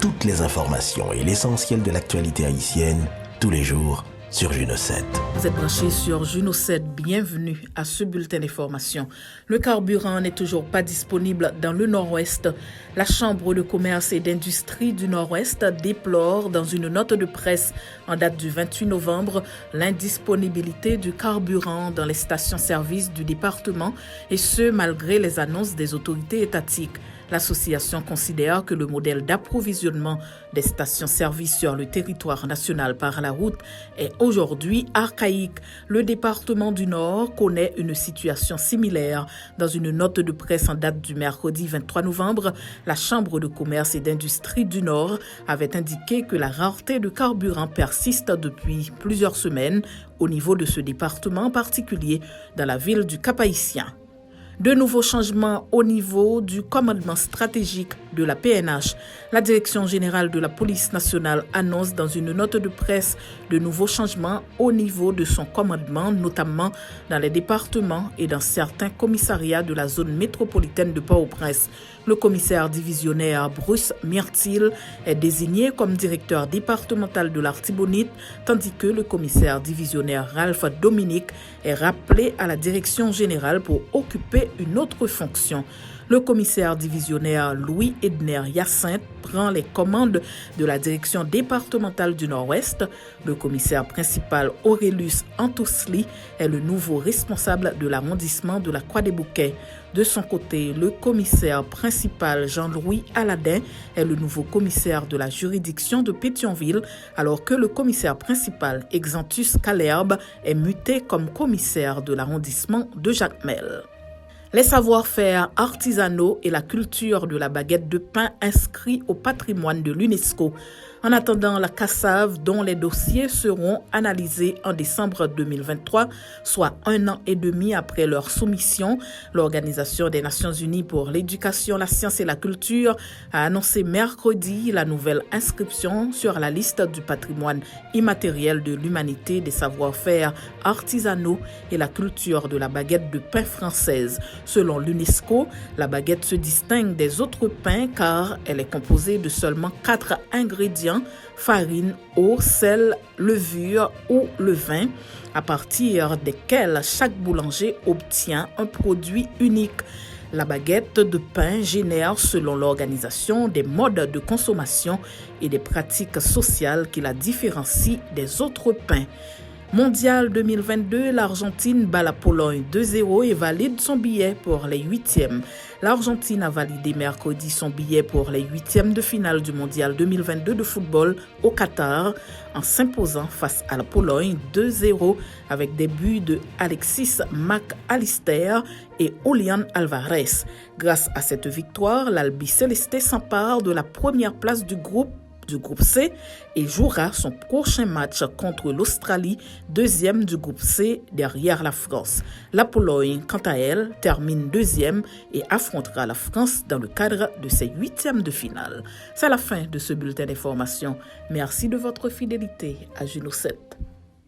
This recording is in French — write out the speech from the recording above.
toutes les informations et l'essentiel de l'actualité haïtienne, tous les jours, sur Juno 7. Vous êtes branchés sur Juno 7, bienvenue à ce bulletin d'information. Le carburant n'est toujours pas disponible dans le Nord-Ouest. La Chambre de commerce et d'industrie du Nord-Ouest déplore dans une note de presse en date du 28 novembre l'indisponibilité du carburant dans les stations-service du département et ce malgré les annonces des autorités étatiques. L'association considère que le modèle d'approvisionnement des stations-service sur le territoire national par la route est aujourd'hui archaïque. Le département du Nord connaît une situation similaire. Dans une note de presse en date du mercredi 23 novembre, la Chambre de commerce et d'industrie du Nord avait indiqué que la rareté de carburant persiste depuis plusieurs semaines au niveau de ce département, en particulier dans la ville du Cap-Haïtien. De nouveaux changements au niveau du commandement stratégique de la PNH. La Direction générale de la police nationale annonce dans une note de presse de nouveaux changements au niveau de son commandement, notamment dans les départements et dans certains commissariats de la zone métropolitaine de Port-au-Prince. Le commissaire divisionnaire Bruce Myrtil est désigné comme directeur départemental de l'Artibonite, tandis que le commissaire divisionnaire Ralph Dominique est rappelé à la direction générale pour occuper une autre fonction. Le commissaire divisionnaire Louis Edner Hyacinthe prend les commandes de la direction départementale du Nord-Ouest. Le commissaire principal Aurelius Antousli est le nouveau responsable de l'arrondissement de la Croix-des-Bouquets. De son côté, le commissaire principal Jean-Louis Aladin est le nouveau commissaire de la juridiction de Pétionville, alors que le commissaire principal Exantus Calherbe est muté comme commissaire de l'arrondissement de Jacmel. Les savoir-faire artisanaux et la culture de la baguette de pain inscrits au patrimoine de l'UNESCO. En attendant la CASSAV, dont les dossiers seront analysés en décembre 2023, soit 1 an et demi après leur soumission, l'Organisation des Nations Unies pour l'éducation, la science et la culture a annoncé mercredi la nouvelle inscription sur la liste du patrimoine immatériel de l'humanité des savoir-faire artisanaux et la culture de la baguette de pain française. Selon l'UNESCO, la baguette se distingue des autres pains car elle est composée de seulement 4 ingrédients: farine, eau, sel, levure ou levain, à partir desquels chaque boulanger obtient un produit unique. La baguette de pain génère, selon l'organisation, des modes de consommation et des pratiques sociales qui la différencient des autres pains. Mondial 2022, l'Argentine bat la Pologne 2-0 et valide son billet pour les huitièmes. L'Argentine a validé mercredi son billet pour les huitièmes de finale du Mondial 2022 de football au Qatar en s'imposant face à la Pologne 2-0 avec des buts de Alexis McAllister et Julián Álvarez. Grâce à cette victoire, l'Albi Céleste s'empare de la première place du groupe C et jouera son prochain match contre l'Australie, deuxième du groupe C derrière la France. La Pologne, quant à elle, termine deuxième et affrontera la France dans le cadre de ses huitièmes de finale. C'est la fin de ce bulletin d'information. Merci de votre fidélité à Juno 7.